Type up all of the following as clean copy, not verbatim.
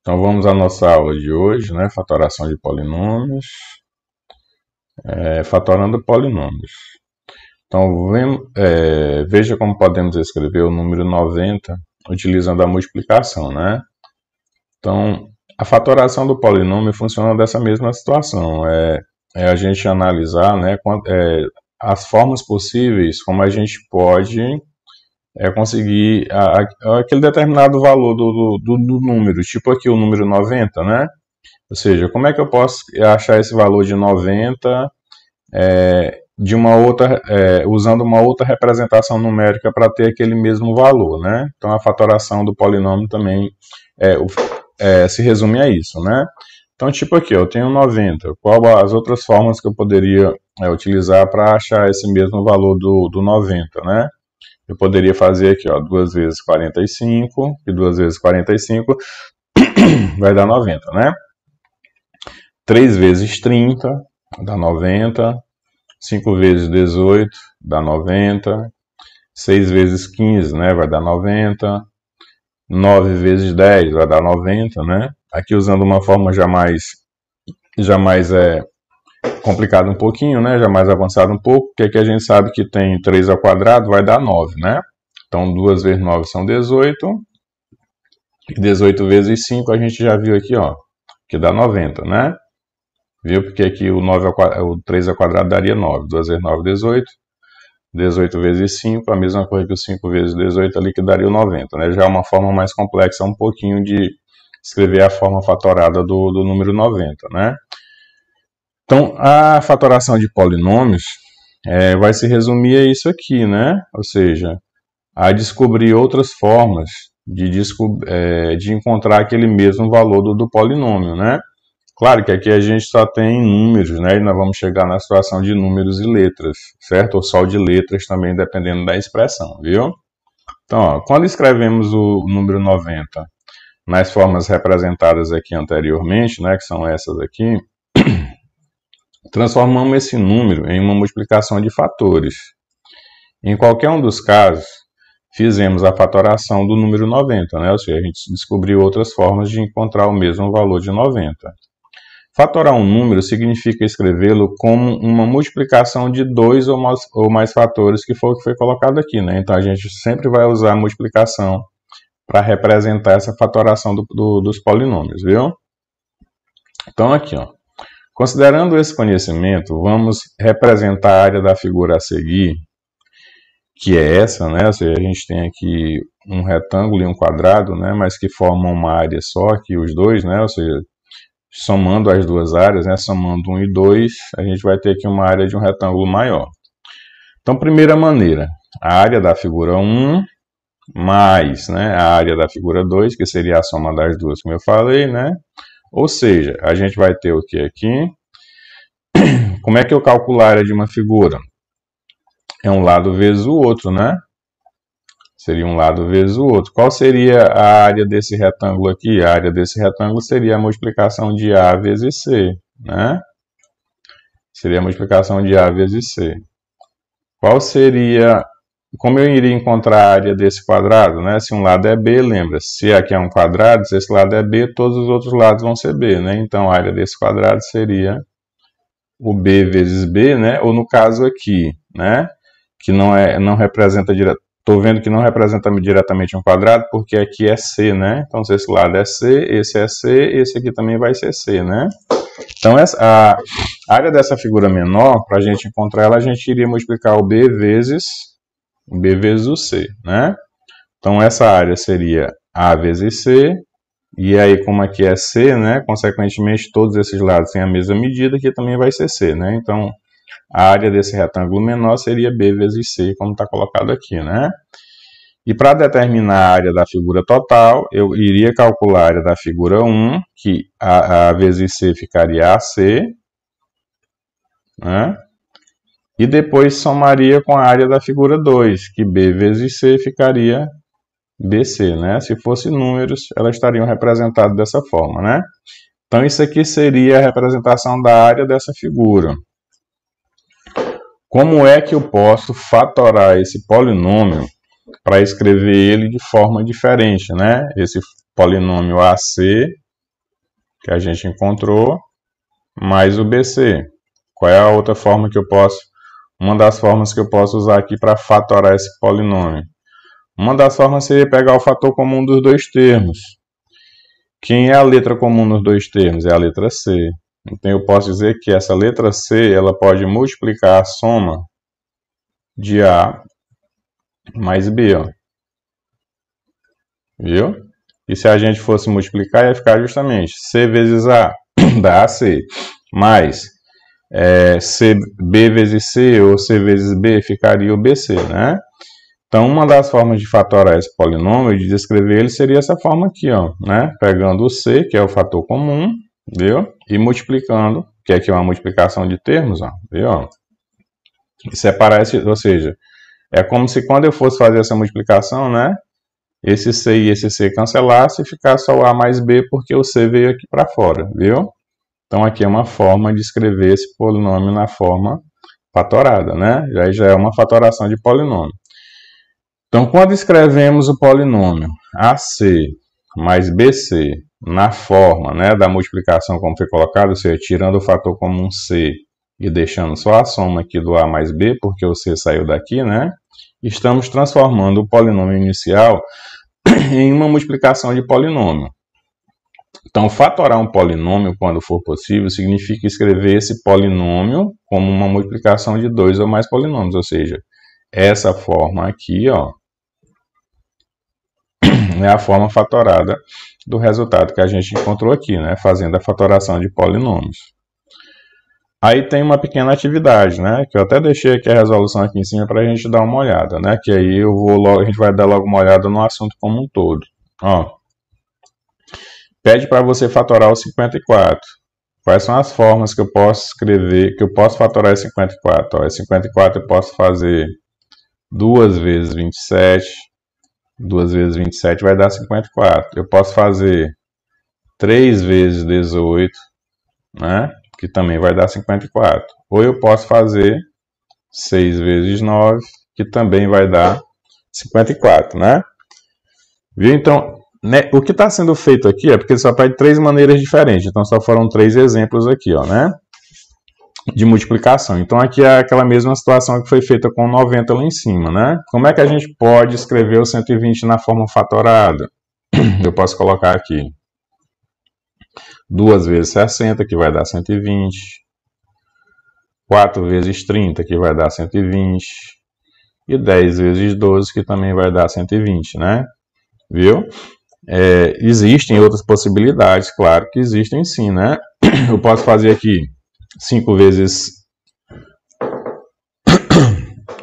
Então vamos à nossa aula de hoje, né? Fatoração de polinômios, fatorando polinômios. Então veja como podemos escrever o número 90 utilizando a multiplicação, né? Então a fatoração do polinômio funciona dessa mesma situação. É a gente analisar, né, as formas possíveis como a gente pode conseguir aquele determinado valor do número, tipo aqui o número 90, né? Ou seja, como é que eu posso achar esse valor de 90 de uma outra, usando uma outra representação numérica para ter aquele mesmo valor, né? Então a fatoração do polinômio também se resume a isso, né? Então, tipo aqui, eu tenho 90. Qual as outras formas que eu poderia utilizar para achar esse mesmo valor do 90, né? Eu poderia fazer aqui, ó, 2 vezes 45, e 2 vezes 45 vai dar 90, né? 3 vezes 30 dá 90. 5 vezes 18 dá 90. 6 vezes 15, né, vai dar 90. 9 vezes 10 vai dar 90, né? Aqui usando uma forma já mais complicada um pouquinho, né? Já mais avançada um pouco, porque aqui a gente sabe que tem 3 ao quadrado vai dar 9, né? Então 2 vezes 9 são 18. E 18 vezes 5 a gente já viu aqui, ó, que dá 90, né? Viu? Porque aqui o 3 ao quadrado daria 9. 2 vezes 9, 18. 18 vezes 5, a mesma coisa que o 5 vezes 18 ali que daria o 90, né? Já é uma forma mais complexa um pouquinho de escrever a forma fatorada do número 90, né? Então, a fatoração de polinômios vai se resumir a isso aqui, né? Ou seja, a descobrir outras formas de encontrar aquele mesmo valor do polinômio, né? Claro que aqui a gente só tem números, né? E nós vamos chegar na situação de números e letras, certo? Ou só de letras também, dependendo da expressão, viu? Então, ó, quando escrevemos o número 90 nas formas representadas aqui anteriormente, né? Que são essas aqui, transformamos esse número em uma multiplicação de fatores. Em qualquer um dos casos, fizemos a fatoração do número 90, né? Ou seja, a gente descobriu outras formas de encontrar o mesmo valor de 90. Fatorar um número significa escrevê-lo como uma multiplicação de dois ou mais fatores, que foi o que foi colocado aqui, né? Então a gente sempre vai usar a multiplicação para representar essa fatoração dos polinômios, viu? Então aqui, ó. Considerando esse conhecimento, vamos representar a área da figura a seguir, que é essa, né? Ou seja, a gente tem aqui um retângulo e um quadrado, né? Mas que formam uma área só aqui, os dois, né? Ou seja, somando as duas áreas, né? Somando 1 e 2, a gente vai ter aqui uma área de um retângulo maior. Então, primeira maneira, a área da figura 1 mais, né, a área da figura 2, que seria a soma das duas, como eu falei, né? Ou seja, a gente vai ter o que aqui? Como é que eu calculo a área de uma figura? É um lado vezes o outro, né? Seria um lado vezes o outro. Qual seria a área desse retângulo aqui? A área desse retângulo seria a multiplicação de A vezes C, né? Seria a multiplicação de A vezes C. Qual seria... Como eu iria encontrar a área desse quadrado, né? Se um lado é B, lembra, se aqui é um quadrado, se esse lado é B, todos os outros lados vão ser B, né? Então a área desse quadrado seria o B vezes B, né? Ou no caso aqui, né? Que não representa diretamente. Estou vendo que não representa diretamente um quadrado, porque aqui é C, né? Então, se esse lado é C, esse aqui também vai ser C, né? Então, a área dessa figura menor, para a gente encontrar ela, a gente iria multiplicar o B vezes o C, né? Então, essa área seria A vezes C, e aí, como aqui é C, né? Consequentemente, todos esses lados têm a mesma medida, que também vai ser C, né? Então, a área desse retângulo menor seria B vezes C, como está colocado aqui, né? E para determinar a área da figura total, eu iria calcular a área da figura 1, que A vezes C ficaria AC, né? E depois somaria com a área da figura 2, que B vezes C ficaria BC, né? Se fosse números, elas estariam representadas dessa forma, né? Então, isso aqui seria a representação da área dessa figura. Como é que eu posso fatorar esse polinômio para escrever ele de forma diferente, né? Esse polinômio AC que a gente encontrou, mais o BC. Qual é a outra forma que eu posso... Uma das formas que eu posso usar aqui para fatorar esse polinômio? Uma das formas seria pegar o fator comum dos dois termos. Quem é a letra comum nos dois termos? É a letra C. Então eu posso dizer que essa letra C ela pode multiplicar a soma de A mais B. Ó. Viu? E se a gente fosse multiplicar, ia ficar justamente C vezes A, dá AC, mais B vezes C ou C vezes B, ficaria o BC, né? Então, uma das formas de fatorar esse polinômio, de descrever ele, seria essa forma aqui, ó, né? Pegando o C, que é o fator comum, viu? E multiplicando, que aqui é uma multiplicação de termos, ó, viu? E separar esse, ou seja, é como se quando eu fosse fazer essa multiplicação, né? Esse C e esse C cancelasse e ficasse só o A mais B, porque o C veio aqui para fora, viu? Então, aqui é uma forma de escrever esse polinômio na forma fatorada, né? Já é uma fatoração de polinômio. Então, quando escrevemos o polinômio AC mais BC na forma, né, da multiplicação como foi colocado, ou seja, tirando o fator comum C e deixando só a soma aqui do A mais B, porque o C saiu daqui, né? Estamos transformando o polinômio inicial em uma multiplicação de polinômio. Então, fatorar um polinômio, quando for possível, significa escrever esse polinômio como uma multiplicação de dois ou mais polinômios, ou seja, essa forma aqui, ó, é a forma fatorada do resultado que a gente encontrou aqui, né, fazendo a fatoração de polinômios. Aí tem uma pequena atividade, né, que eu até deixei aqui a resolução aqui em cima para a gente dar uma olhada, né, que aí a gente vai dar logo uma olhada no assunto como um todo. Ó, pede para você fatorar o 54. Quais são as formas que eu posso escrever, que eu posso fatorar esse 54? Ó, esse 54 eu posso fazer 2 vezes 27. 2 vezes 27 vai dar 54. Eu posso fazer 3 vezes 18, né? Que também vai dar 54. Ou eu posso fazer 6 vezes 9, que também vai dar 54, né? Viu? Então, né, o que está sendo feito aqui é porque ele só pede 3 maneiras diferentes. Então, só foram 3 exemplos aqui, ó, né? De multiplicação. Então, aqui é aquela mesma situação que foi feita com 90 lá em cima, né? Como é que a gente pode escrever o 120 na forma fatorada? Eu posso colocar aqui 2 vezes 60, que vai dar 120. 4 vezes 30, que vai dar 120. E 10 vezes 12, que também vai dar 120, né? Viu? Existem outras possibilidades, claro que existem sim, né? Eu posso fazer aqui 5 vezes...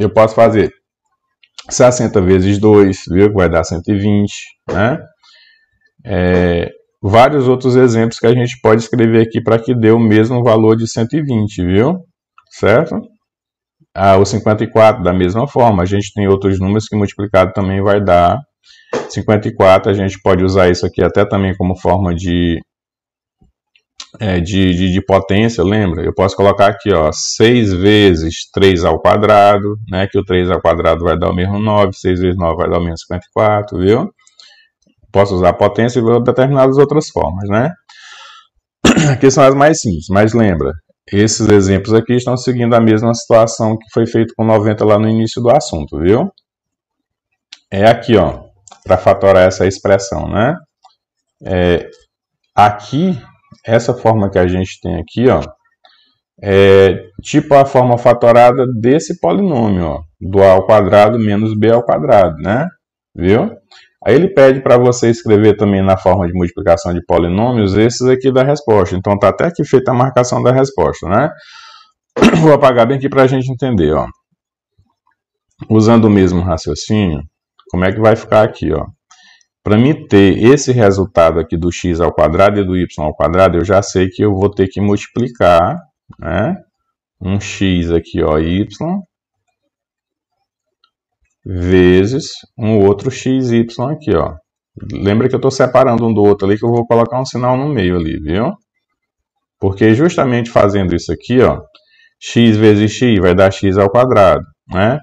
Eu posso fazer 60 vezes 2, viu? Que vai dar 120, né? Vários outros exemplos que a gente pode escrever aqui para que dê o mesmo valor de 120, viu? Certo? O 54, da mesma forma. A gente tem outros números que multiplicado também vai dar 54. A gente pode usar isso aqui até também como forma de potência, lembra? Eu posso colocar aqui, ó, 6 vezes 3 ao quadrado, né? Que o 3 ao quadrado vai dar o mesmo 9, 6 vezes 9 vai dar o mesmo 54, viu? Posso usar potência e determinadas outras formas, né? Aqui são as mais simples, mas lembra, esses exemplos aqui estão seguindo a mesma situação que foi feito com 90 lá no início do assunto, viu? É aqui, ó, para fatorar essa expressão, né? Aqui, essa forma que a gente tem aqui, ó, é tipo a forma fatorada desse polinômio, ó, do A ao quadrado menos B ao quadrado, né? Viu? Aí ele pede para você escrever também na forma de multiplicação de polinômios esses aqui da resposta. Então está até aqui feita a marcação da resposta, né? Vou apagar bem aqui para a gente entender, ó. Usando o mesmo raciocínio, como é que vai ficar aqui, ó? Para mim ter esse resultado aqui do x ao quadrado e do y ao quadrado, eu já sei que eu vou ter que multiplicar, né? Um x aqui, ó, y, vezes um outro xy aqui, ó. Lembra que eu estou separando um do outro ali, que eu vou colocar um sinal no meio ali, viu? Porque justamente fazendo isso aqui, ó, x vezes x vai dar x ao quadrado, né?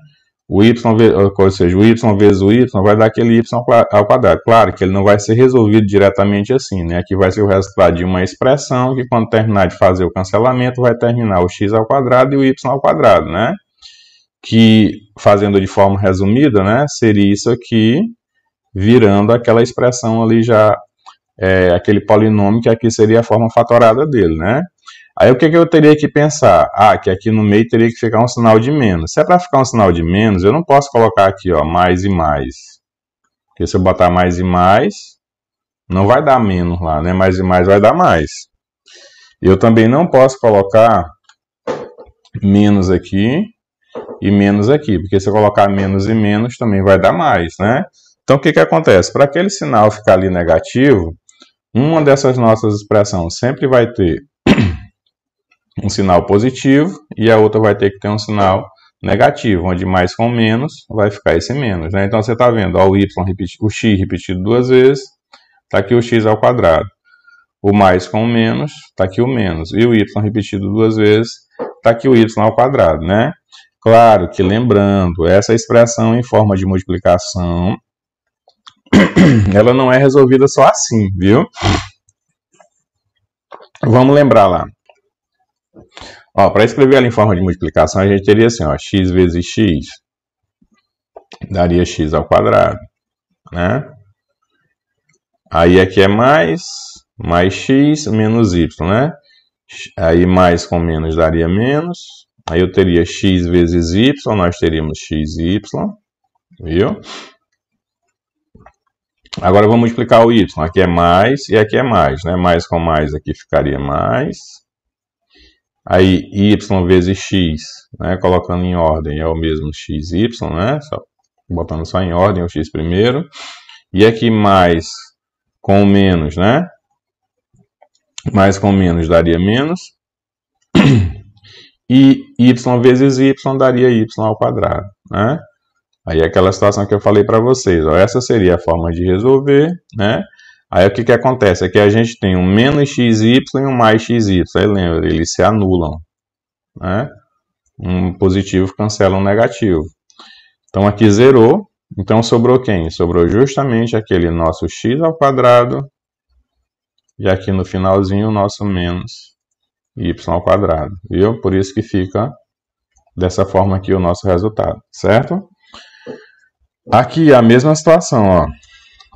o y, ou seja, o y vezes o y vai dar aquele y ao quadrado. Claro que ele não vai ser resolvido diretamente assim, né? Aqui vai ser o resultado de uma expressão que, quando terminar de fazer o cancelamento, vai terminar o x ao quadrado e o y ao quadrado, né? Que, fazendo de forma resumida, né, seria isso aqui, virando aquela expressão ali já, aquele polinômio que aqui seria a forma fatorada dele, né? Aí o que eu teria que pensar? Que aqui no meio teria que ficar um sinal de menos. Se é para ficar um sinal de menos, eu não posso colocar aqui, ó, mais e mais. Porque se eu botar mais e mais, não vai dar menos lá, né? Mais e mais vai dar mais. Eu também não posso colocar menos aqui e menos aqui, porque se eu colocar menos e menos também vai dar mais, né? Então o que acontece? Para aquele sinal ficar ali negativo, uma dessas nossas expressões sempre vai ter um sinal positivo e a outra vai ter que ter um sinal negativo, onde mais com menos vai ficar esse menos, né? Então você está vendo, ó, o x repetido duas vezes, está aqui o x ao quadrado. O mais com o menos, está aqui o menos. E o y repetido duas vezes, está aqui o y ao quadrado, né? Claro que, lembrando, essa expressão em forma de multiplicação, ela não é resolvida só assim, viu? Vamos lembrar lá. Para escrever ela em forma de multiplicação, a gente teria assim, ó, x vezes x daria x ao quadrado, né? Aí aqui é mais x menos y, né? Aí mais com menos daria menos. Aí eu teria x vezes y, nós teríamos xy, viu? Agora vamos multiplicar o y. Aqui é mais e aqui é mais, né? Mais com mais aqui ficaria mais. Aí y vezes x, né? Colocando em ordem é o mesmo xy, né? Botando só em ordem o x primeiro. E aqui mais com menos, né? Mais com menos daria menos. E y vezes y daria y ao quadrado, né? Aí é aquela situação que eu falei para vocês, ó, essa seria a forma de resolver, né? Aí o que acontece? É que a gente tem um menos xy e um mais xy. Aí lembra, eles se anulam, né? Um positivo cancela um negativo. Então aqui zerou, então sobrou quem? Sobrou justamente aquele nosso x ao quadrado e aqui no finalzinho o nosso menos y ao quadrado, viu? Por isso que fica dessa forma aqui o nosso resultado, certo? Aqui a mesma situação, ó.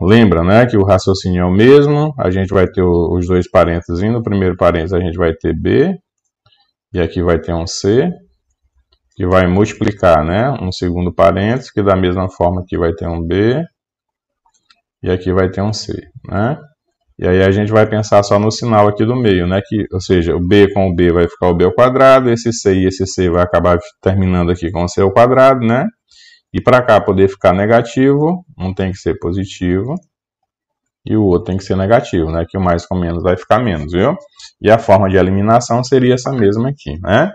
Lembra, né, que o raciocínio é o mesmo, a gente vai ter os dois parênteses, no primeiro parênteses a gente vai ter B, e aqui vai ter um C, que vai multiplicar, né, um segundo parênteses, que da mesma forma aqui vai ter um B, e aqui vai ter um C, né? E aí a gente vai pensar só no sinal aqui do meio, né, ou seja, o B com o B vai ficar o B ao quadrado, esse C e esse C vai acabar terminando aqui com o C ao quadrado, né? E para cá poder ficar negativo, um tem que ser positivo e o outro tem que ser negativo, né? Que o mais com menos vai ficar menos, viu? E a forma de eliminação seria essa mesma aqui, né?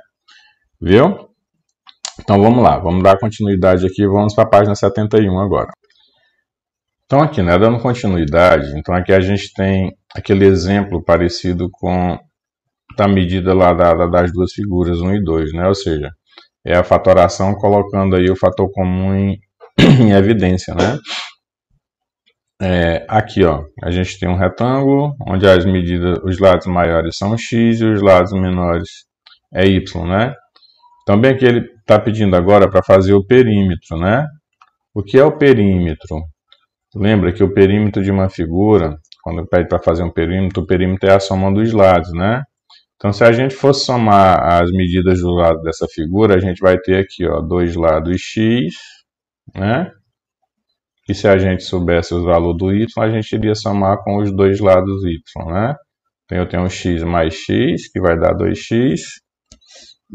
Viu? Então vamos lá, vamos dar continuidade aqui, vamos para a página 71 agora. Então aqui, né, dando continuidade, então aqui a gente tem aquele exemplo parecido com a medida lá das duas figuras 1 e 2, né? Ou seja, é a fatoração colocando aí o fator comum em evidência, né? Aqui, ó, a gente tem um retângulo, onde as medidas, os lados maiores são x e os lados menores é y, né? Então, bem que ele está pedindo agora para fazer o perímetro, né? O que é o perímetro? Lembra que o perímetro de uma figura, quando pede para fazer um perímetro, o perímetro é a soma dos lados, né? Então, se a gente for somar as medidas do lado dessa figura, a gente vai ter aqui, ó, dois lados x, né? E se a gente soubesse os valores do y, a gente iria somar com os dois lados y, né? Então, eu tenho um x mais x, que vai dar 2x,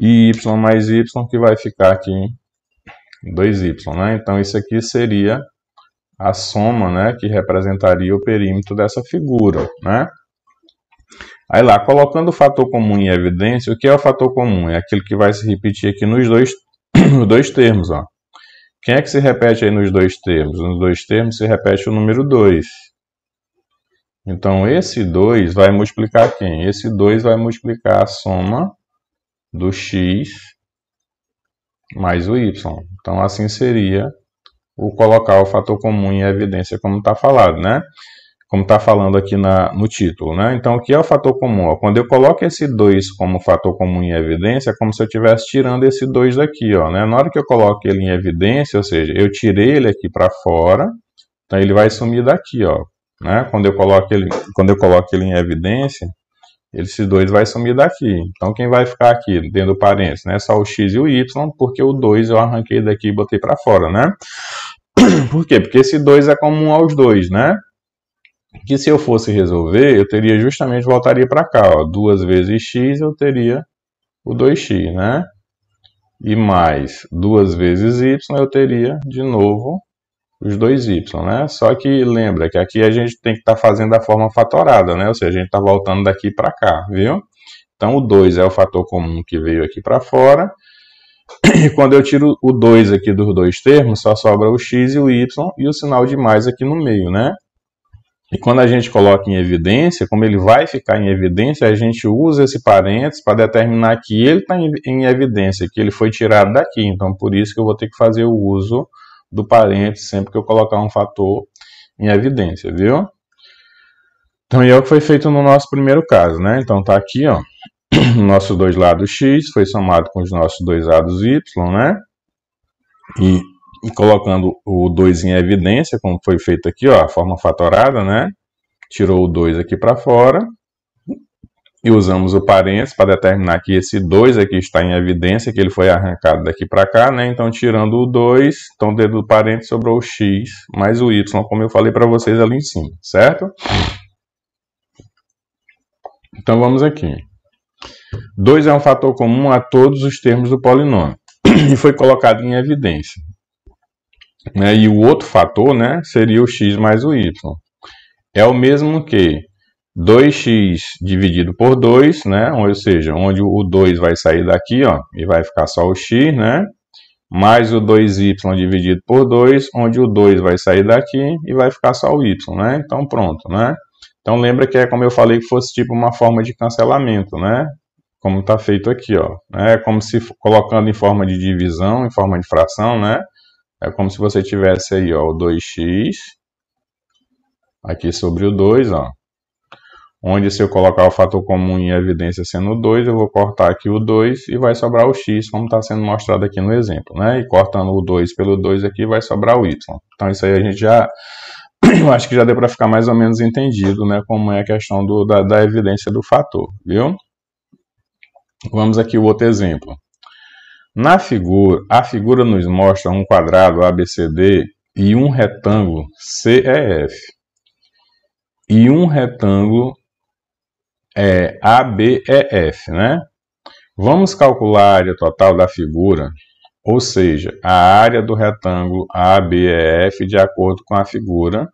e y mais y, que vai ficar aqui 2y, né? Então, isso aqui seria a soma, né, que representaria o perímetro dessa figura, né? Aí lá, colocando o fator comum em evidência, o que é o fator comum? É aquele que vai se repetir aqui nos dois termos, ó. Quem é que se repete aí nos dois termos? Nos dois termos se repete o número 2. Então, esse 2 vai multiplicar quem? Esse 2 vai multiplicar a soma do x mais o y. Então, assim seria o colocar o fator comum em evidência, como está falado, né? Como está falando aqui no título, né? Então, o que é o fator comum? Quando eu coloco esse 2 como fator comum em evidência, é como se eu estivesse tirando esse 2 daqui, ó, né? Na hora que eu coloco ele em evidência, ou seja, eu tirei ele aqui para fora, então ele vai sumir daqui, ó, né? Quando eu coloco ele em evidência, esse 2 vai sumir daqui. Então, quem vai ficar aqui dentro do parênteses, né? Só o x e o y, porque o 2 eu arranquei daqui e botei para fora, né? Por quê? Porque esse 2 é comum aos dois, né? Que se eu fosse resolver, eu teria justamente, voltaria para cá, ó, 2 vezes x, eu teria o 2x, né? E mais 2 vezes y, eu teria, de novo, os 2y, né? Só que lembra que aqui a gente tem que estar fazendo a forma fatorada, né? Ou seja, a gente está voltando daqui para cá, viu? Então, o 2 é o fator comum que veio aqui para fora. E quando eu tiro o 2 aqui dos dois termos, só sobra o x e o y e o sinal de mais aqui no meio, né? E quando a gente coloca em evidência, como ele vai ficar em evidência, a gente usa esse parênteses para determinar que ele está em evidência, que ele foi tirado daqui. Então, por isso que eu vou ter que fazer o uso do parênteses sempre que eu colocar um fator em evidência, viu? Então, é o que foi feito no nosso primeiro caso, né? Então, tá aqui, ó, nossos dois lados x foi somado com os nossos dois lados y, né? E colocando o 2 em evidência, como foi feito aqui, ó, a forma fatorada, né? Tirou o 2 aqui para fora. E usamos o parênteses para determinar que esse 2 aqui está em evidência, que ele foi arrancado daqui para cá, né? Então, tirando o 2, então dentro do parênteses sobrou o x mais o y, como eu falei para vocês ali em cima, certo? Então, vamos aqui. 2 é um fator comum a todos os termos do polinômio e foi colocado em evidência. E o outro fator, né, seria o x mais o y. É o mesmo que 2x dividido por 2, né? Ou seja, onde o 2 vai sair daqui, ó, e vai ficar só o x, né? Mais o 2y dividido por 2, onde o 2 vai sair daqui e vai ficar só o y, né? Então, pronto, né? Então, lembra que é como eu falei que fosse tipo uma forma de cancelamento, né? Como está feito aqui, ó. É como se colocando em forma de divisão, em forma de fração, né? É como se você tivesse aí, ó, o 2x aqui sobre o 2, ó. Onde se eu colocar o fator comum em evidência sendo o 2, eu vou cortar aqui o 2 e vai sobrar o x, como está sendo mostrado aqui no exemplo, né? E cortando o 2 pelo 2 aqui, vai sobrar o y. Então, isso aí a gente já... eu acho que já deu para ficar mais ou menos entendido, né? Como é a questão da evidência do fator, viu? Vamos aqui o outro exemplo. Na figura, a figura nos mostra um quadrado ABCD e um retângulo CEF. E um retângulo ABEF, né? Vamos calcular a área total da figura, ou seja, a área do retângulo ABEF de acordo com a figura.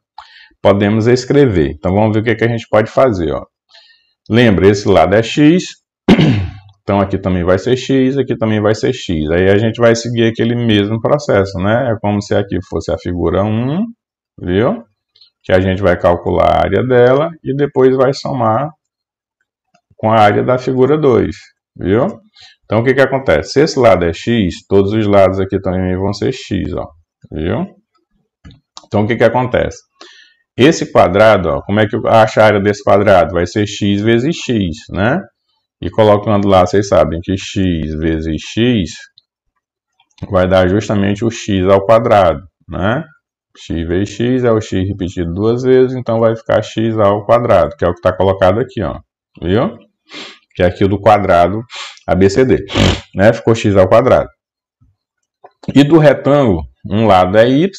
Podemos escrever. Então, vamos ver o que a gente pode fazer, ó. Lembra, esse lado é x, então aqui também vai ser x, aqui também vai ser x. Aí a gente vai seguir aquele mesmo processo, né? É como se aqui fosse a figura 1, viu? Que a gente vai calcular a área dela e depois vai somar com a área da figura 2, viu? Então, o que acontece? Se esse lado é x, todos os lados aqui também vão ser x, ó, viu? Então, o que acontece? Esse quadrado, ó, como é que eu acho a área desse quadrado? Vai ser x vezes x, né? E colocando lá, vocês sabem que x vezes x vai dar justamente o x ao quadrado, né? X vezes x é o x repetido duas vezes, então vai ficar x ao quadrado, que é o que está colocado aqui, ó, viu? Que é aqui o do quadrado ABCD, né? Ficou x ao quadrado. E do retângulo, um lado é y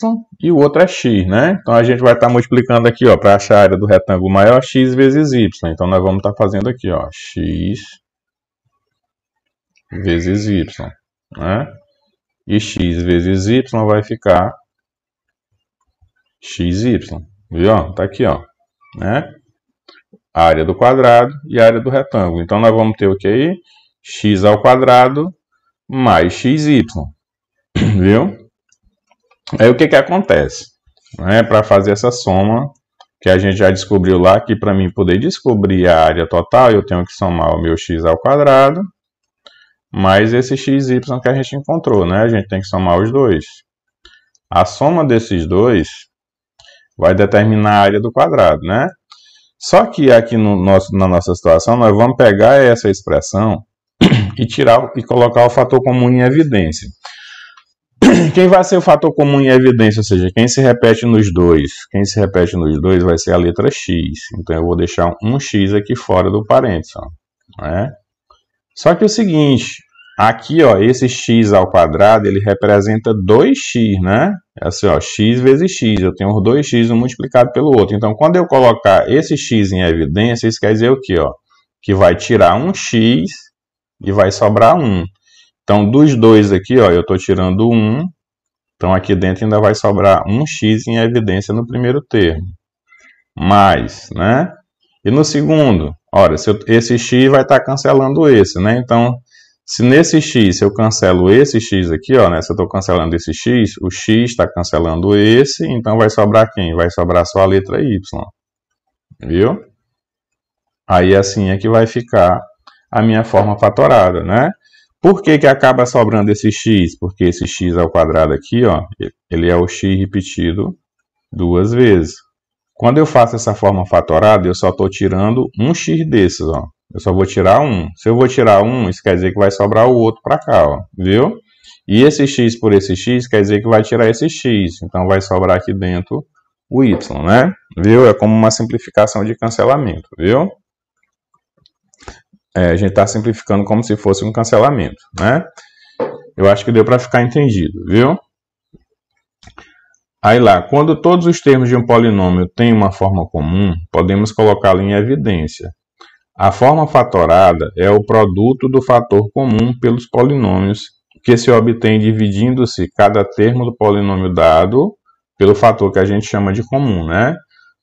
e o outro é x, né? Então a gente vai estar multiplicando aqui, ó, para achar a área do retângulo maior, x vezes y. Então nós vamos estar fazendo aqui, ó, x vezes y, né? E x vezes y vai ficar xy, viu? Tá aqui, ó, né? A área do quadrado e a área do retângulo. Então nós vamos ter o que aí? X ao quadrado mais xy, viu? Aí o que acontece? Para fazer essa soma, que a gente já descobriu lá, que para mim poder descobrir a área total, eu tenho que somar o meu x ao quadrado mais esse xy que a gente encontrou, né? A gente tem que somar os dois. A soma desses dois vai determinar a área do quadrado, né? Só que aqui na nossa situação, nós vamos pegar essa expressão e colocar o fator comum em evidência. Quem vai ser o fator comum em evidência? Ou seja, quem se repete nos dois? Quem se repete nos dois vai ser a letra x. Então, eu vou deixar um x aqui fora do parênteses. Né? Só que é o seguinte, aqui, ó, esse x ao quadrado, ele representa 2x, né? É assim, ó, x vezes x. Eu tenho os 2x multiplicado pelo outro. Então, quando eu colocar esse x em evidência, isso quer dizer o quê? Ó? Que vai tirar um x e vai sobrar 1. Então, dos dois aqui, ó, eu estou tirando 1. Então, aqui dentro ainda vai sobrar um x em evidência no primeiro termo. Mais, né? E no segundo, ora, esse x vai estar cancelando esse, né? Então, se nesse x eu cancelo esse x aqui, ó, né? Se eu estou cancelando esse x, o x está cancelando esse, então vai sobrar quem? Vai sobrar só a letra y. Viu? Aí assim é que vai ficar a minha forma fatorada, né? Por que que acaba sobrando esse x? Porque esse x ao quadrado aqui, ó, ele é o x repetido duas vezes. Quando eu faço essa forma fatorada, eu só estou tirando um x desses, ó. Eu só vou tirar um. Se eu vou tirar um, isso quer dizer que vai sobrar o outro para cá, ó. Viu? E esse x por esse x quer dizer que vai tirar esse x. Então vai sobrar aqui dentro o y, né? Viu? É como uma simplificação de cancelamento, viu? A gente está simplificando como se fosse um cancelamento, né? Eu acho que deu para ficar entendido, viu? Aí lá, quando todos os termos de um polinômio têm uma forma comum, podemos colocá-lo em evidência. A forma fatorada é o produto do fator comum pelos polinômios, que se obtém dividindo-se cada termo do polinômio dado pelo fator que a gente chama de comum, né?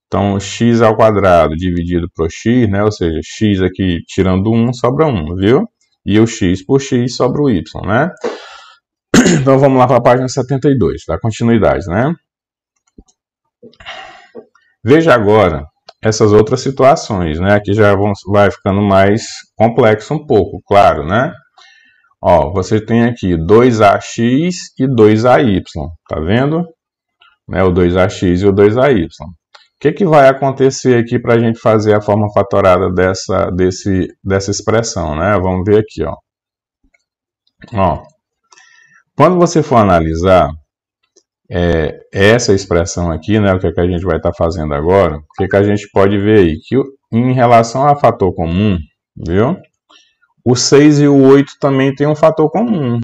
Então, x ao quadrado dividido por x, né? Ou seja, x aqui tirando 1 sobra 1, viu? E o x por x sobra o y, né? Então, vamos lá para a página 72, da continuidade, né? Veja agora essas outras situações, né? Aqui já vai ficando mais complexo um pouco, claro, né? Ó, você tem aqui 2ax e 2ay, tá vendo? Né? O 2ax e o 2ay. O que vai acontecer aqui para a gente fazer a forma fatorada dessa expressão, né? Vamos ver aqui, ó. Quando você for analisar essa expressão aqui, né? O que a gente vai estar fazendo agora? O que a gente pode ver aí? Que em relação a fator comum, viu? O 6 e o 8 também tem um fator comum.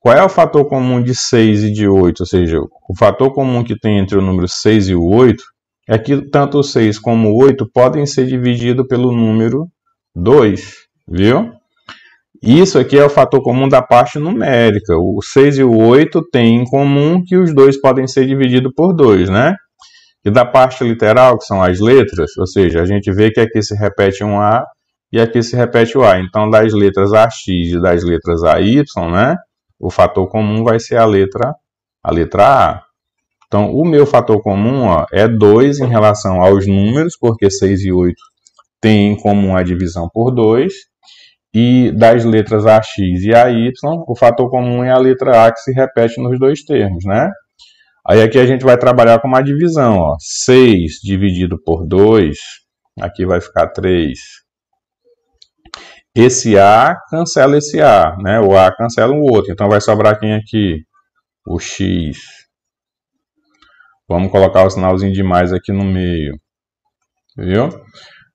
Qual é o fator comum de 6 e de 8? Ou seja, o fator comum que tem entre o número 6 e o 8 é que tanto o 6 como o 8 podem ser divididos pelo número 2, viu? Isso aqui é o fator comum da parte numérica. O 6 e o 8 têm em comum que os dois podem ser divididos por 2, né? E da parte literal, que são as letras, ou seja, a gente vê que aqui se repete um A e aqui se repete o A. Então, das letras AX e das letras AY, né? O fator comum vai ser a letra A. Então, o meu fator comum, ó, é 2 em relação aos números, porque 6 e 8 têm em comum a divisão por 2. E das letras AX e AY, o fator comum é a letra A que se repete nos dois termos, né? Aí aqui a gente vai trabalhar com uma divisão, ó. 6 dividido por 2, aqui vai ficar 3. Esse A cancela esse A, né? O A cancela o outro, então vai sobrar quem aqui? O X. Vamos colocar o sinalzinho de mais aqui no meio, viu?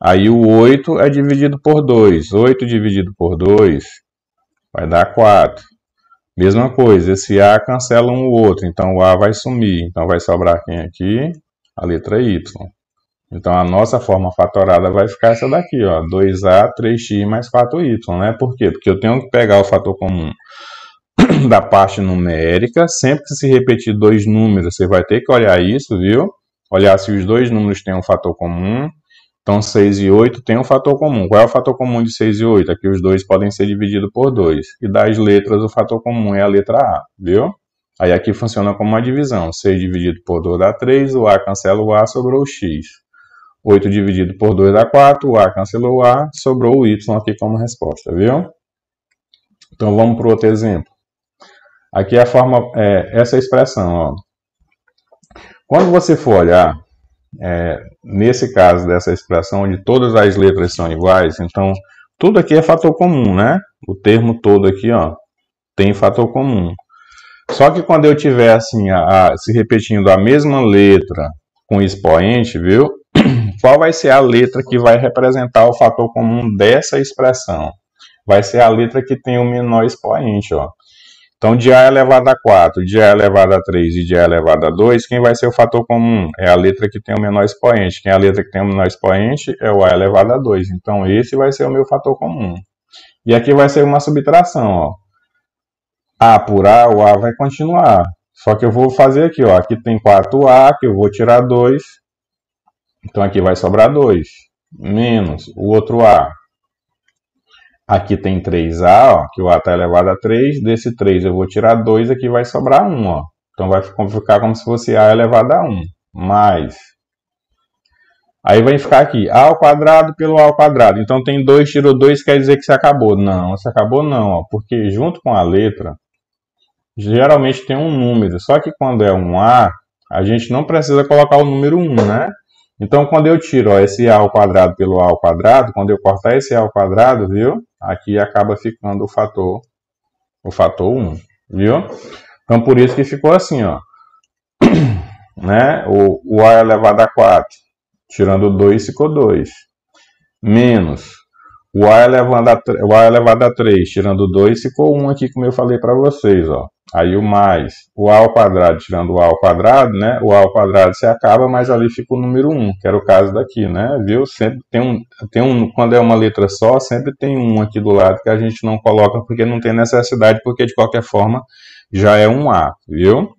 Aí o 8 é dividido por 2. 8 dividido por 2 vai dar 4. Mesma coisa, esse A cancela um o outro, então o A vai sumir. Então vai sobrar quem aqui? A letra Y. Então a nossa forma fatorada vai ficar essa daqui, ó. 2A, 3x mais 4y, né? Por quê? Porque eu tenho que pegar o fator comum da parte numérica. Sempre que se repetir dois números, você vai ter que olhar isso, viu? Olhar se os dois números têm um fator comum. Então, 6 e 8 tem um fator comum. Qual é o fator comum de 6 e 8? Aqui os dois podem ser divididos por 2. E das letras, o fator comum é a letra A, viu? Aí aqui funciona como uma divisão. 6 dividido por 2 dá 3, o A cancela o A, sobrou o X. 8 dividido por 2 dá 4, o A cancelou o A, sobrou o Y aqui como resposta, viu? Então vamos para o outro exemplo. Aqui é a forma, essa expressão, ó. Quando você for olhar, nesse caso dessa expressão, onde todas as letras são iguais, então tudo aqui é fator comum, né? O termo todo aqui, ó, tem fator comum. Só que quando eu tiver assim, se repetindo a mesma letra com expoente, viu? Qual vai ser a letra que vai representar o fator comum dessa expressão? Vai ser a letra que tem o menor expoente, ó. Então, de A elevado a 4, de A elevado a 3 e de A elevado a 2, quem vai ser o fator comum? É a letra que tem o menor expoente. Quem é a letra que tem o menor expoente é o A elevado a 2. Então, esse vai ser o meu fator comum. E aqui vai ser uma subtração, ó. A por A, o A vai continuar. Só que eu vou fazer aqui, ó. Aqui tem 4A, que eu vou tirar 2. Então, aqui vai sobrar 2. Menos o outro A. Aqui tem 3A, ó, que o A está elevado a 3. Desse 3 eu vou tirar 2, aqui vai sobrar 1. Ó. Então vai ficar como se fosse A elevado a 1. Mais. Aí vai ficar aqui, A ao quadrado pelo A ao quadrado. Então tem 2, tirou 2, quer dizer que se acabou. Não, se acabou não, ó, porque junto com a letra, geralmente tem um número. Só que quando é um A, a gente não precisa colocar o número 1, né? Então, quando eu tiro, ó, esse A ao quadrado pelo A ao quadrado, quando eu cortar esse A ao quadrado, viu? Aqui acaba ficando o fator 1, viu? Então, por isso que ficou assim, ó. Né? O A elevado a 4, tirando 2, ficou 2. Menos o A elevado a 3, tirando 2, ficou 1 aqui, como eu falei para vocês, ó. Aí o mais, o A ao quadrado, tirando o A ao quadrado, né? O A ao quadrado se acaba, mas ali fica o número 1, que era o caso daqui, né? Viu? Sempre tem um, quando é uma letra só, sempre tem um aqui do lado que a gente não coloca porque não tem necessidade, porque de qualquer forma já é um A, viu?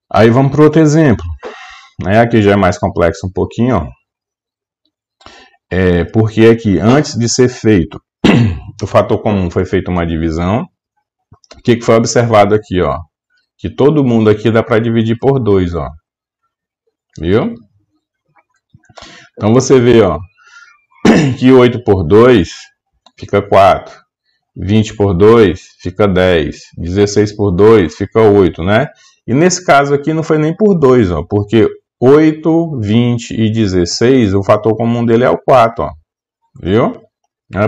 Aí vamos para outro exemplo, né? Aqui já é mais complexo um pouquinho, ó. Porque aqui, antes de ser feito o fator comum, foi feita uma divisão. O que foi observado aqui, ó? Que todo mundo aqui dá para dividir por 2, ó. Viu? Então você vê, ó, que 8 por 2 fica 4. 20 por 2 fica 10. 16 por 2 fica 8, né? E nesse caso aqui não foi nem por 2, ó, porque 8, 20 e 16, o fator comum dele é o 4, ó. Viu?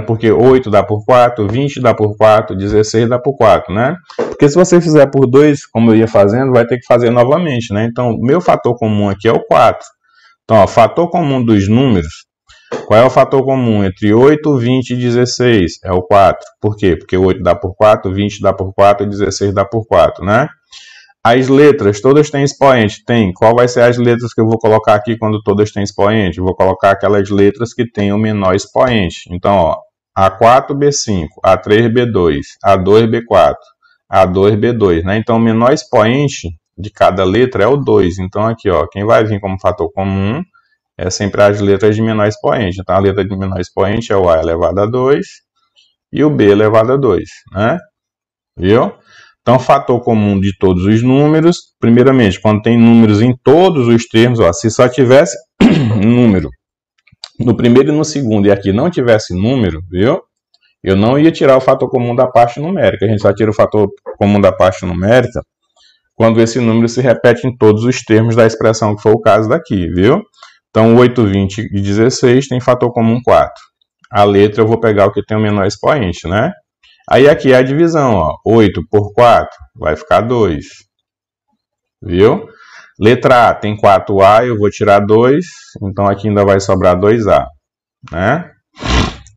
Porque 8 dá por 4, 20 dá por 4, 16 dá por 4, né? Porque se você fizer por 2, como eu ia fazendo, vai ter que fazer novamente, né? Então, o meu fator comum aqui é o 4. Então, ó, fator comum dos números, qual é o fator comum entre 8, 20 e 16? É o 4. Por quê? Porque 8 dá por 4, 20 dá por 4 e 16 dá por 4, né? As letras, todas têm expoente? Tem. Qual vai ser as letras que eu vou colocar aqui quando todas têm expoente? Eu vou colocar aquelas letras que têm o menor expoente. Então, ó, A4, B5, A3, B2, A2, B4, A2, B2, né? Então, o menor expoente de cada letra é o 2. Então, aqui, ó, quem vai vir como fator comum é sempre as letras de menor expoente. Então, a letra de menor expoente é o A elevado a 2 e o B elevado a 2, né? Viu? Então, fator comum de todos os números, primeiramente, quando tem números em todos os termos, ó, se só tivesse número no primeiro e no segundo e aqui não tivesse número, viu? Eu não ia tirar o fator comum da parte numérica. A gente só tira o fator comum da parte numérica quando esse número se repete em todos os termos da expressão, que foi o caso daqui, viu? Então, 8, 20 e 16 tem fator comum 4. A letra eu vou pegar o que tem o menor expoente, né? Aí aqui é a divisão, ó. 8 por 4 vai ficar 2. Viu? Letra A tem 4A, eu vou tirar 2. Então aqui ainda vai sobrar 2A. Né?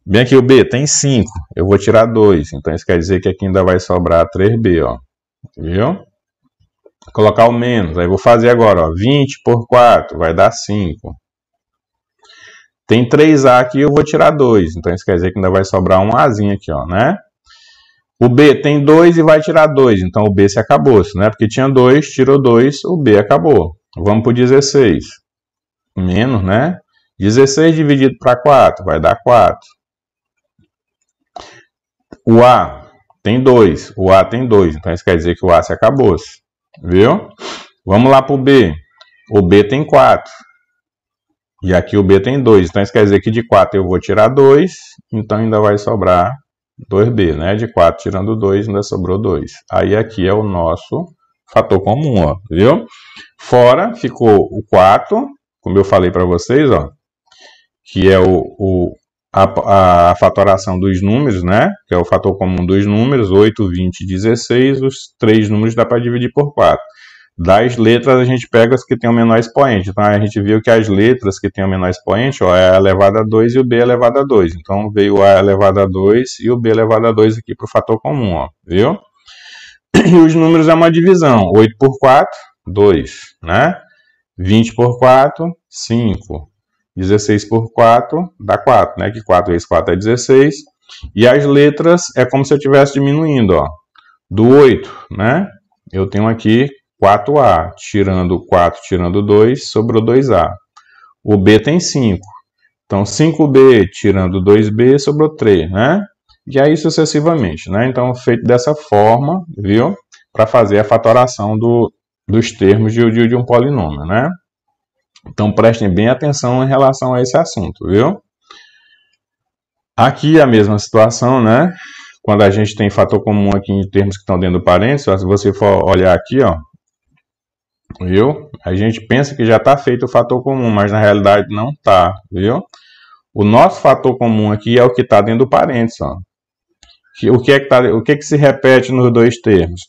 Bem aqui o B tem 5. Eu vou tirar 2. Então isso quer dizer que aqui ainda vai sobrar 3B, ó. Viu? Vou colocar o menos. Aí vou fazer agora, ó. 20 por 4 vai dar 5. Tem 3A aqui, eu vou tirar 2. Então isso quer dizer que ainda vai sobrar um Azinho aqui, ó, né? O B tem 2 e vai tirar 2, então o B se acabou, né? Porque tinha 2, tirou 2, o B acabou. Vamos para o 16. Menos, né? 16 dividido para 4 vai dar 4. O A tem 2, o A tem 2, então isso quer dizer que o A se acabou, viu? Vamos lá para o B. O B tem 4. E aqui o B tem 2, então isso quer dizer que de 4 eu vou tirar 2, então ainda vai sobrar 2b, né? De 4 tirando 2, ainda sobrou 2. Aí aqui é o nosso fator comum, ó, viu? Fora ficou o 4, como eu falei para vocês, ó, que é a fatoração dos números, né? Que é o fator comum dos números, 8, 20 e 16. Os 3 números dá para dividir por 4. Das letras, a gente pega as que tem o menor expoente. Então, a gente viu que as letras que tem o menor expoente, ó, é a elevado a 2 e o b elevado a 2. Então, veio o a elevado a 2 e o b elevado a 2 aqui para o fator comum, ó, viu? E os números é uma divisão. 8 por 4, 2, né? 20 por 4, 5. 16 por 4 dá 4, né? Que 4 vezes 4 é 16. E as letras é como se eu estivesse diminuindo, ó. Do 8, né? Eu tenho aqui 4A, tirando 4, tirando 2, sobrou 2A. O B tem 5. Então, 5B tirando 2B, sobrou 3, né? E aí sucessivamente, né? Então, feito dessa forma, viu? Para fazer a fatoração dos termos de um polinômio, né? Então, prestem bem atenção em relação a esse assunto, viu? Aqui a mesma situação, né? Quando a gente tem fator comum aqui em termos que estão dentro do parênteses, se você for olhar aqui, ó, viu? A gente pensa que já está feito o fator comum, mas na realidade não está, viu? O nosso fator comum aqui é o que está dentro do parênteses, ó. O que se repete nos dois termos?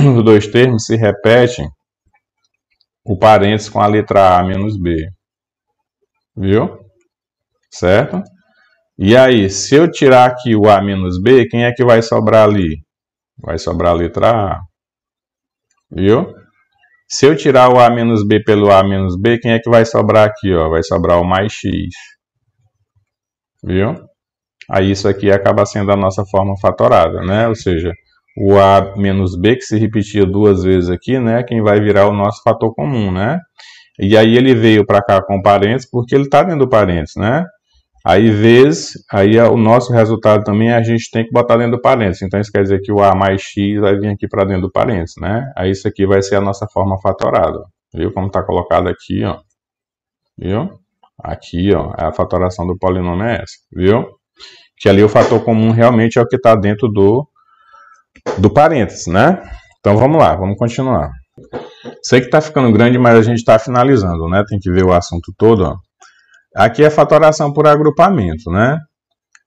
Nos dois termos se repete o parênteses com a letra A menos B. Viu? Certo? E aí, se eu tirar aqui o A menos B, quem é que vai sobrar ali? Vai sobrar a letra A. Viu? Se eu tirar o A menos B pelo A menos B, quem é que vai sobrar aqui? Ó? Vai sobrar o mais X. Viu? Aí isso aqui acaba sendo a nossa forma fatorada, né? Ou seja, o A menos B, que se repetia duas vezes aqui, né? Quem vai virar o nosso fator comum, né? E aí ele veio para cá com parênteses porque ele está dentro do parênteses, né? Aí vezes, aí o nosso resultado também a gente tem que botar dentro do parênteses. Então isso quer dizer que o A mais X vai vir aqui para dentro do parênteses, né? Aí isso aqui vai ser a nossa forma fatorada. Viu como está colocado aqui, ó? Viu? Aqui, ó, a fatoração do polinômio é essa, viu? Que ali o fator comum realmente é o que está dentro do parênteses, né? Então vamos lá, vamos continuar. Sei que está ficando grande, mas a gente está finalizando, né? Tem que ver o assunto todo, ó. Aqui é a fatoração por agrupamento, né?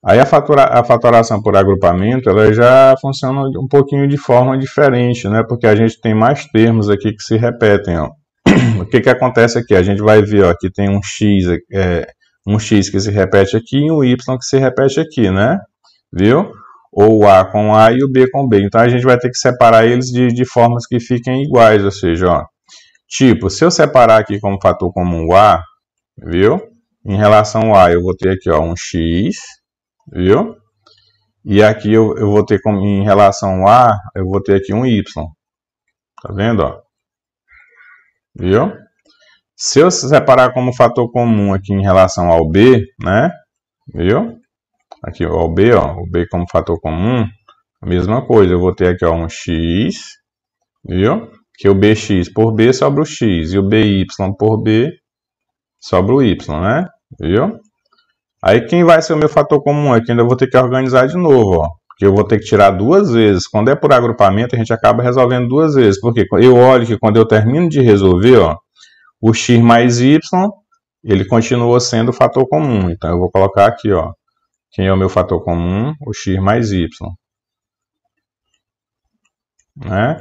Aí a fatoração por agrupamento, ela já funciona um pouquinho de forma diferente, né? Porque a gente tem mais termos aqui que se repetem, ó. O que acontece aqui? A gente vai ver, ó, que tem um x que se repete aqui e um y que se repete aqui, né? Viu? Ou o A com A e o B com B. Então a gente vai ter que separar eles de formas que fiquem iguais, ou seja, ó, tipo, se eu separar aqui como fator comum o A, viu? Em relação ao A, eu vou ter aqui, ó, um x, viu? E aqui eu vou ter como, em relação ao A, eu vou ter aqui um y. Tá vendo, ó? Viu? Se eu separar como fator comum aqui em relação ao B, né? Viu? Aqui, ó, o B como fator comum, a mesma coisa. Eu vou ter aqui, ó, um x, viu? Que o bx por b sobra o x, e o by por b sobra o y, né? Viu? Aí quem vai ser o meu fator comum aqui? Ainda vou ter que organizar de novo, ó. Porque eu vou ter que tirar duas vezes. Quando é por agrupamento, a gente acaba resolvendo duas vezes. Porque eu olho que quando eu termino de resolver, ó, o x mais y, ele continua sendo o fator comum. Então eu vou colocar aqui, ó, quem é o meu fator comum? O x mais y. Né?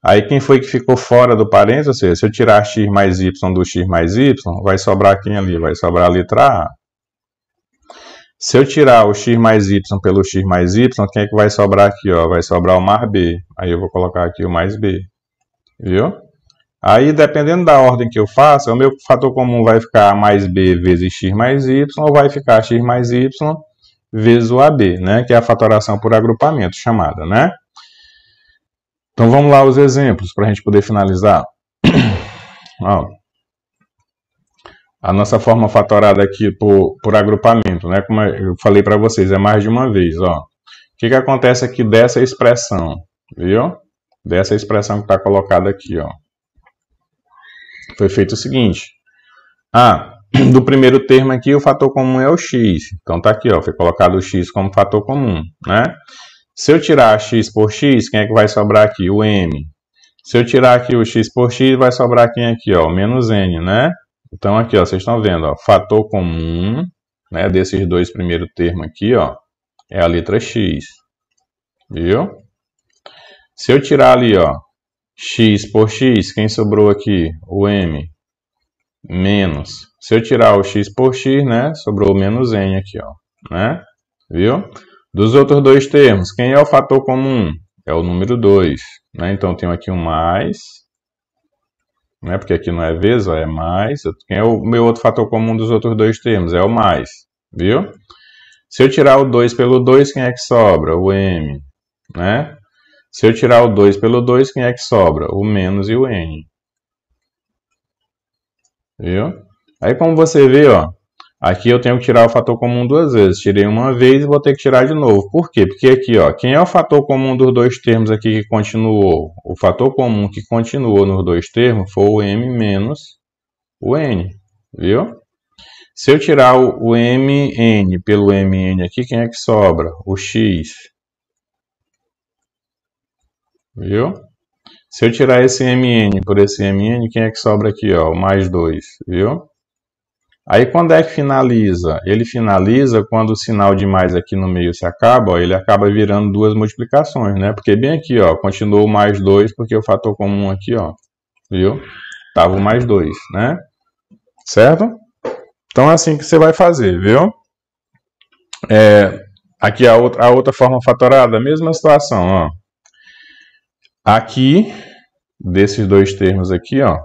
Aí quem foi que ficou fora do parênteses? Ou seja, se eu tirar x mais y do x mais y, vai sobrar quem ali? Vai sobrar a letra A. Se eu tirar o x mais y pelo x mais y, quem é que vai sobrar aqui? Ó? Vai sobrar o mais b. Aí eu vou colocar aqui o mais b. Viu? Aí, dependendo da ordem que eu faço, o meu fator comum vai ficar a mais b vezes x mais y, ou vai ficar x mais y vezes o AB, né? Que é a fatoração por agrupamento chamada, né? Então, vamos lá os exemplos para a gente poder finalizar. Ó, a nossa forma fatorada aqui por agrupamento, né? Como eu falei para vocês, é mais de uma vez, ó. O que acontece aqui dessa expressão, viu? Dessa expressão que está colocada aqui, ó. Foi feito o seguinte. do primeiro termo aqui, o fator comum é o x. Então tá aqui, ó, foi colocado o x como fator comum, né? Se eu tirar x por x, quem é que vai sobrar aqui? O m. Se eu tirar aqui o x por x, vai sobrar quem aqui, ó? O menos n, né? Então aqui, ó, vocês estão vendo, ó, fator comum, né, desses dois primeiros termos aqui, ó, é a letra x. Viu? Se eu tirar ali, ó, x por x, quem sobrou aqui? O m. Menos. Se eu tirar o x por x, né, sobrou o menos n aqui, ó, né? Viu? Dos outros dois termos, quem é o fator comum? É o número 2, né? Então eu tenho aqui um mais, né, porque aqui não é vezes, ó, é mais. Quem é o meu outro fator comum dos outros dois termos? É o mais, viu? Se eu tirar o 2 pelo 2, quem é que sobra? O m, né? Se eu tirar o 2 pelo 2, quem é que sobra? O menos e o n. Viu? Aí como você vê, ó, aqui eu tenho que tirar o fator comum duas vezes. Tirei uma vez e vou ter que tirar de novo. Por quê? Porque aqui, ó, quem é o fator comum dos dois termos aqui que continuou? O fator comum que continuou nos dois termos foi o m menos o n. Viu? Se eu tirar o mn pelo mn aqui, quem é que sobra? O x. Viu? Se eu tirar esse mn por esse mn, quem é que sobra aqui? Ó, o mais 2. Viu? Aí quando é que finaliza? Ele finaliza quando o sinal de mais aqui no meio se acaba, ó, ele acaba virando duas multiplicações, né? Porque bem aqui, ó, continuou o mais 2, porque o fator comum aqui, ó, viu? Tava o mais 2, né? Certo? Então é assim que você vai fazer, viu? Aqui a outra forma fatorada, a mesma situação, ó. Aqui, desses dois termos aqui, ó,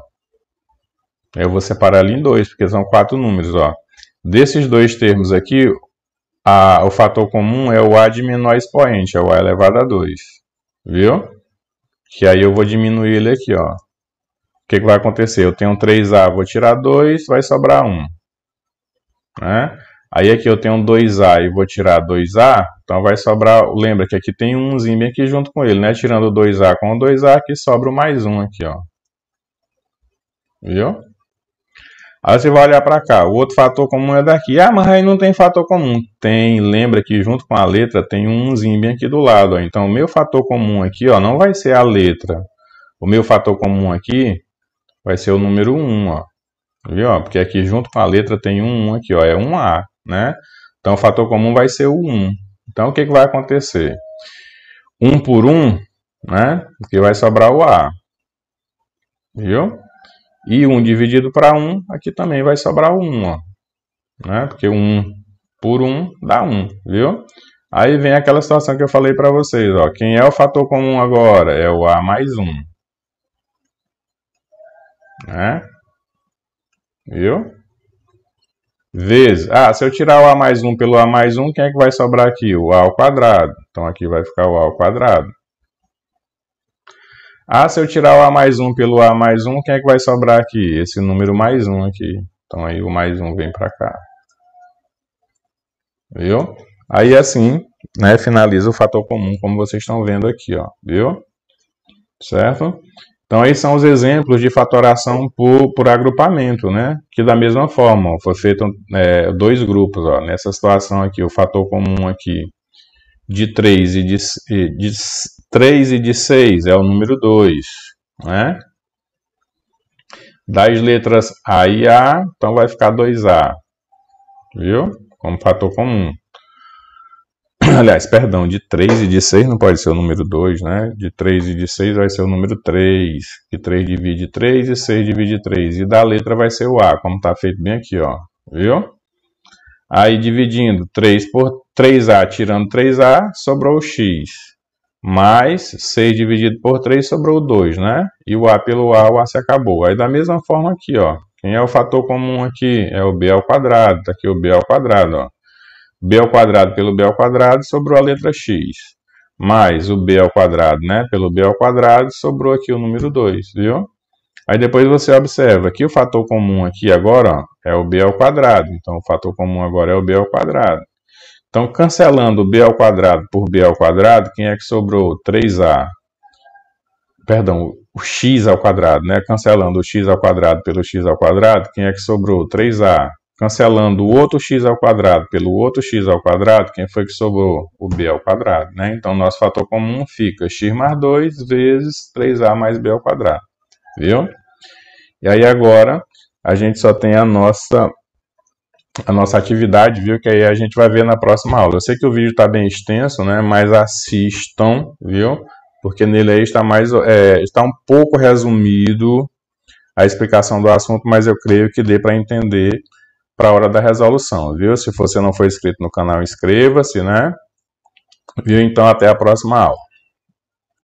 eu vou separar ali em dois, porque são 4 números, ó. Desses dois termos aqui, o fator comum é o a de menor expoente, é o a elevado a 2. Viu? Que aí eu vou diminuir ele aqui, ó. O que vai acontecer? Eu tenho 3a, vou tirar 2, vai sobrar 1. Né? Aí aqui eu tenho 2a e vou tirar 2a, então vai sobrar... Lembra que aqui tem um 1zinho bem aqui junto com ele, né? Tirando 2a com 2a, aqui sobra o mais 1 aqui, ó. Viu? Aí você vai olhar para cá, o outro fator comum é daqui. Ah, mas aí não tem fator comum. Tem, lembra que junto com a letra tem um 1zinho bem aqui do lado. Ó. Então, o meu fator comum aqui, ó, não vai ser a letra. O meu fator comum aqui vai ser o número 1, ó. Viu? Porque aqui junto com a letra tem um 1 aqui, ó, é 1A, né? Então, o fator comum vai ser o 1. Então, o que vai acontecer? 1 por 1, né? Porque vai sobrar o A. Viu? E 1 dividido para 1, aqui também vai sobrar o 1, ó. Né? Porque 1 por 1 dá 1, viu? Aí vem aquela situação que eu falei para vocês, ó. Quem é o fator comum agora? É o A mais 1. Né? Viu? Vezes. Se eu tirar o A mais 1 pelo A mais 1, quem é que vai sobrar aqui? O A ao quadrado. Então aqui vai ficar o A ao quadrado. Se eu tirar o A mais 1 pelo A mais 1, quem é que vai sobrar aqui? Esse número mais 1 aqui. Então aí o mais 1 vem para cá. Viu? Aí assim, né, finaliza o fator comum, como vocês estão vendo aqui, ó. Viu? Certo? Então aí são os exemplos de fatoração por agrupamento, né? Que da mesma forma, ó, foi feito dois grupos, ó. Nessa situação aqui, o fator comum aqui de 3 e de 3 e de 6 é o número 2, né? Das letras A e A, então vai ficar 2A, viu? Como fator comum. Aliás, perdão, de 3 e de 6 não pode ser o número 2, né? De 3 e de 6 vai ser o número 3, que 3 divide 3 e 6 divide 3. E da letra vai ser o A, como está feito bem aqui, ó, viu? Aí dividindo 3 por 3A, tirando 3A, sobrou o X. Mais 6 dividido por 3 sobrou o 2, né? E o A pelo A, o A se acabou. Aí da mesma forma aqui, ó. Quem é o fator comum aqui? É o B ao quadrado. Tá aqui o B ao quadrado, ó. B ao quadrado pelo B ao quadrado sobrou a letra X. Mais o B ao quadrado, né? Pelo B ao quadrado sobrou aqui o número 2, viu? Aí depois você observa que o fator comum aqui agora, ó, é o B ao quadrado. Então o fator comum agora é o B ao quadrado. Então, cancelando o B ao quadrado por B ao quadrado, quem é que sobrou? 3A. Perdão, o X ao quadrado, né? Cancelando o X ao quadrado pelo X ao quadrado, quem é que sobrou? 3A. cancelando o outro x ao quadrado pelo outro x ao quadrado, quem foi que sobrou? O b ao quadrado, né? Então, nosso fator comum fica x mais 2 vezes 3a mais b ao quadrado, viu? E aí agora a gente só tem a nossa atividade, viu? Que aí a gente vai ver na próxima aula. Eu sei que o vídeo está bem extenso, né? Mas assistam, viu? Porque nele aí está está um pouco resumido a explicação do assunto, mas eu creio que dê para entender para a hora da resolução, viu? Se você não for inscrito no canal, inscreva-se, né? Viu? Então, até a próxima aula.